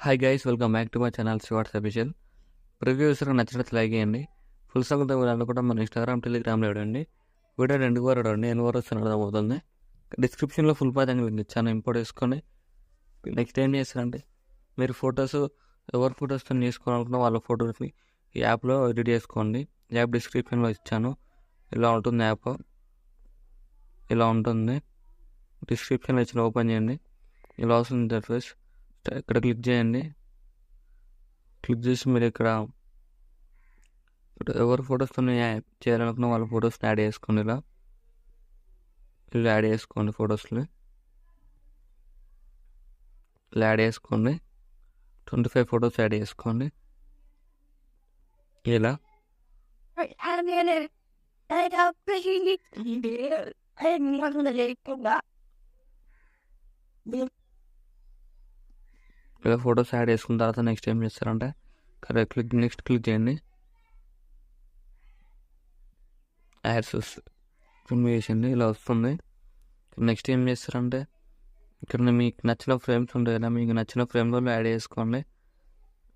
Hi guys, welcome back to my channel shorts official. Previews నచ్చినట్లు like చేయండి. Full song వినాలి కూడా మన ఇన్స్టాగ్రామ్, టెలిగ్రామ్లో ఇవ్వండి. వీడియో 2 వరకు ఇవ్వండి, ఎన్ని వరకు వస్తాను అర్థమవుతుంది. డిస్క్రిప్షన్లో ఫుల్ పాయింట్ లింక్ ఇచ్చాను, ఇంపోర్ట్ చేసుకొని నెక్స్ట్ ఏం చేస్తారంటే మీరు ఫొటోస్ ఎవరి ఫొటోస్తో తీసుకోవాలనుకున్న వాళ్ళ ఫోటోస్ని ఈ యాప్లో ఎడిట్ చేసుకోండి. యాప్ డిస్క్రిప్షన్లో ఇచ్చాను. ఇలా ఉంటుంది యాప్, ఇలా ఉంటుంది. డిస్క్రిప్షన్లో ఇచ్చిన ఓపెన్ చేయండి. ఇలా వస్తుంది ఇంటర్ఫేస్. ఇక్కడ క్లిక్ చేయండి. క్లిక్ చేసి మీరు ఇక్కడ ఎవరి ఫొటోస్తో చేయాలనుకున్న వాళ్ళ ఫొటోస్ని యాడ్ చేసుకోండి. ఇలా యాడ్ చేసుకోండి. ఫొటోస్ని ఇలా యాడ్ చేసుకోండి. 25 ఫొటోస్ యాడ్ చేసుకోండి. ఇలా ఇలా ఫొటోస్ యాడ్ చేసుకున్న తర్వాత నెక్స్ట్ ఏం చేస్తారంటే నెక్స్ట్ క్లిక్ చేయండి. యాడ్స్ రిమూవ్ చేసింది, ఇలా వస్తుంది. నెక్స్ట్ ఏం చేస్తారంటే ఇక్కడ మీకు నచ్చిన ఫ్రేమ్స్ ఉంటాయి కదా, మీకు నచ్చిన ఫ్రేమ్లో యాడ్ చేసుకోండి.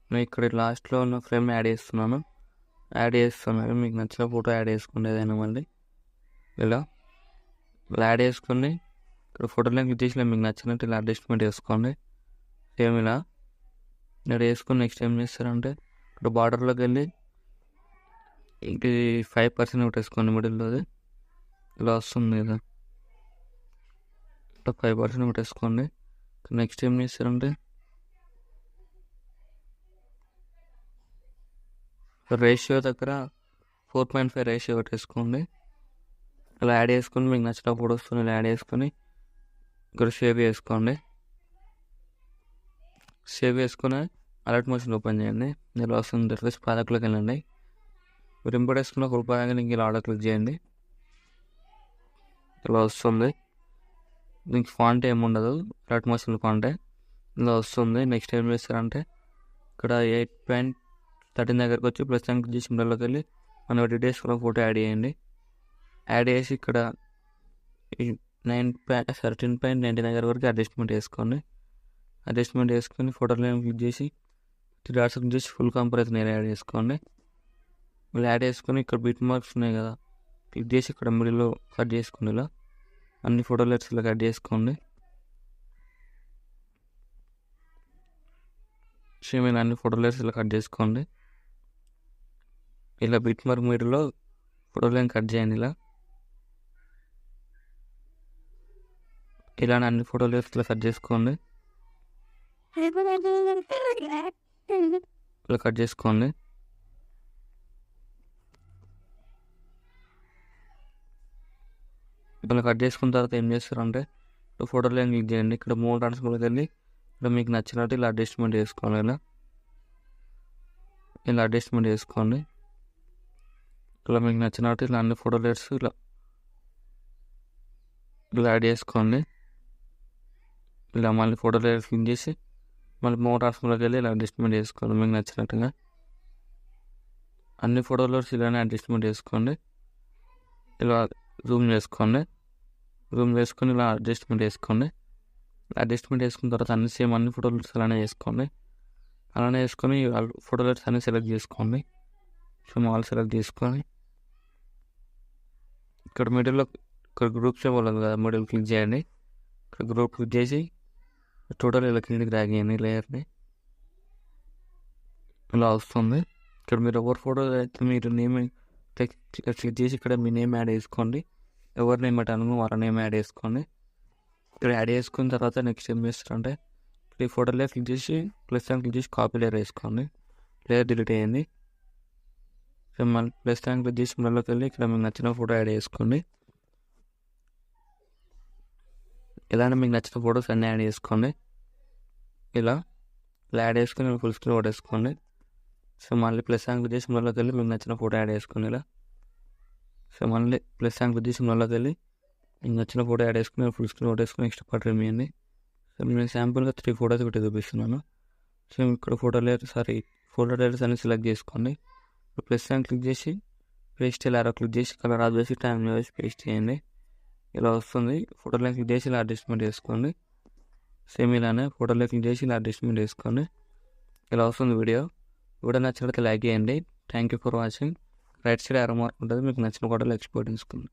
నేను ఇక్కడ లాస్ట్లో ఉన్న ఫ్రేమ్ యాడ్ చేస్తున్నాను. మీకు నచ్చిన ఫోటో యాడ్ చేసుకోండి ఏదైనా. మళ్ళీ ఇలా యాడ్ చేసుకొని ఇక్కడ ఫోటోలో క్లిక్ చేసి మీకు నచ్చినట్టు ఇలా అడ్జస్ట్మెంట్ చేసుకోండి. సేమ్ ఇలా వేసుకొని నెక్స్ట్ ఏం చేస్తారంటే ఇక్కడ బార్డర్లోకి వెళ్ళి ఇది 5% పెట్టేసుకోండి. మిడిల్లోది ఇలా వస్తుంది కదా, ఇట్లా 5% పెట్టేసుకోండి. నెక్స్ట్ ఏం చేస్తారంటే రేషియో దగ్గర 4.5 రేషియో పెట్టేసుకోండి. ఇలా యాడ్ చేసుకొని మీకు నచ్చిన ఫోటోస్ ఇలా యాడ్ చేసుకొని ఇక్కడ సేవ్ చేసుకోండి. సేవ్ చేసుకుని అలర్ట్ మోషన్ ఓపెన్ చేయండి. ఇలా వస్తుంది ఇంటర్ఫేస్. ప్రాజెక్ట్లోకి వెళ్ళండి. మీరు ఇంపోర్ట్ చేసుకున్న రూపాయలు ఇంక ఇలా ఆర్డర్ క్లిక్ చేయండి. ఇలా వస్తుంది. దీనికి ఫాంట్ ఏముండదు, అలర్ట్ మోషన్ ఫాంటే ఇలా వస్తుంది. నెక్స్ట్ ఏం చేస్తారంటే ఇక్కడ 8.13 దగ్గరకు వచ్చి ప్లస్ క్లిక్ చేసి మిడిల్లోకి వెళ్ళి మనం ఎడిట్ చేసుకున్న ఫోటో యాడ్ చేయండి. యాడ్ చేసి ఇక్కడ 13.99 దగ్గర వరకు అడ్జస్ట్మెంట్ చేసుకోండి. అడ్జస్ట్మెంట్ చేసుకొని ఫోటోలో క్లిక్ చేసి 3 డాట్స్ క్లిక్ చేసి ఫుల్ కంపరేషన్ యాడ్ చేసుకోండి. ఇలా యాడ్ చేసుకొని ఇక్కడ బిట్ మార్క్స్ ఉన్నాయి కదా, క్లిక్ చేసి ఇక్కడ మిడిల్లో కట్ చేసుకోండి. ఇలా అన్ని ఫోటో లెట్స్ ఇలా కట్ చేసుకోండి. సేమ్ ఇలా అన్ని ఫోటో లెట్స్ ఇలా కట్ చేసుకోండి. ఇలా బిట్ మార్క్ మిడిల్లో ఫోటోలను కట్ చేయండి. ఇలా అన్ని ఫోటో లెట్స్ ఇలా కట్ చేసుకోండి. ఇలా కట్ చేసుకోండి. ఇలా కట్ చేసుకున్న తర్వాత ఏం చేస్తారంటే ఫోటోలో క్లిక్ చేయండి. ఇక్కడ 3 ట్రాన్స్ఫర్కి వెళ్ళి ఇక్కడ మీకు నచ్చినట్టు ఇలా అడ్జస్ట్మెంట్ చేసుకోండి. ఇలా అడ్జస్ట్మెంట్ చేసుకోండి. ఇలా మీకు నచ్చినట్టు ఇలా అన్ని ఫోటో లెట్స్ ఇలా యాడ్ చేసుకోండి. ఇలా మళ్ళీ ఫోటో లెట్స్ క్లిక్ చేసి మళ్ళీ 3 ట్రాన్స్ఫర్కి వెళ్ళి ఇలా అడ్జస్ట్మెంట్ చేసుకోండి. మీకు నచ్చినట్టుగా అన్ని ఫోటోలో ఇలానే అడ్జస్ట్మెంట్ చేసుకోండి. ఇలా జూమ్ చేసుకొని ఇలా అడ్జస్ట్మెంట్ చేసుకోండి. అడ్జస్ట్మెంట్ చేసుకున్న తర్వాత అన్ని ఫోటో లెట్స్ అలానే చేసుకోండి. అలానే వేసుకొని ఫోటో లెట్స్ అన్ని సెలెక్ట్ చేసుకోండి. ఆల్ సెలెక్ట్ చేసుకొని ఇక్కడ మిడిల్లో ఇక్కడ గ్రూప్ సింబల్ ఉంది కదా, మిడిల్ క్లిక్ చేయండి. ఇక్కడ గ్రూప్ క్లిక్ చేసి టోటల్ ఇలా కిందికి డ్రాగ్ చేయండి లేయర్ని. ఇలా వస్తుంది. ఇక్కడ మీరు ఎవరి ఫోటో అయితే మీరు నేమ్ క్లిక్ చేసి ఇక్కడ మీ నేమ్ యాడ్ చేసుకోండి. ఎవరి నేమ్ పెట్టాను వాళ్ళ నేమ్ యాడ్ చేసుకోండి. ఇక్కడ యాడ్ చేసుకున్న తర్వాత నెక్స్ట్ ఏం చేస్తారంటే ఈ ఫోటోలో క్లిక్ చేసి ప్లస్ క్లిక్ చేసి కాపీ లేయర్ వేసుకోండి. లేయర్ డిలీట్ అయ్యింది. మళ్ళీ ప్లస్ క్లిక్ చేసి మళ్ళీకి వెళ్ళి ఇక్కడ మీకు నచ్చిన ఫోటో యాడ్ చేసుకోండి. ఇలానే మీకు నచ్చిన ఫొటోస్ అన్నీ యాడ్ చేసుకోండి. ఇలా యాడ్ చేసుకొని ఫుల్ స్క్రీన్ కొట్టేసుకోండి. సో మళ్ళీ ప్లస్ క్లిక్ చేసి మళ్ళీకి వెళ్ళి మీకు నచ్చిన ఫోటో యాడ్ చేసుకోండి. ఇలా సో మళ్ళీ ప్లస్ క్లిక్ చేసి మళ్ళీకి వెళ్ళి మీకు నచ్చిన ఫోటో యాడ్ చేసుకుని ఫుల్ స్క్రీన్ కొట్టేసుకొని నెక్స్ట్ పార్ట్ రిమూవ్. సో నేను శాంపుల్గా 3 ఫోటోస్ పెట్టి చూపిస్తున్నాను. సో ఇక్కడ ఫోటో లేయర్స్ అన్ని సెలెక్ట్ చేసుకోండి. ప్లస్ క్లిక్ చేసి పేస్ట్ ఇలా క్లిక్ చేసి కలర్ ఆఫ్ చేసి టైం వేసి పేస్ట్ చేయండి. ఇలా వస్తుంది. ఫోటోలో క్లిక్ చేసి ఇలా అడ్జస్ట్మెంట్ చేసుకోండి. సేమ్ ఇలానే ఫోటోలో క్లిక్ చేసి ఇలా అడ్జస్ట్మెంట్ చేసుకోండి. ఇలా వస్తుంది వీడియో నచ్చినట్లయితే లైక్ చేయండి. Thank you for watching. Right side arrow mark ఉంటుంది, మీకు నచ్చిన ఫోటోలు ఎక్స్పోర్ట్ చేసుకోండి.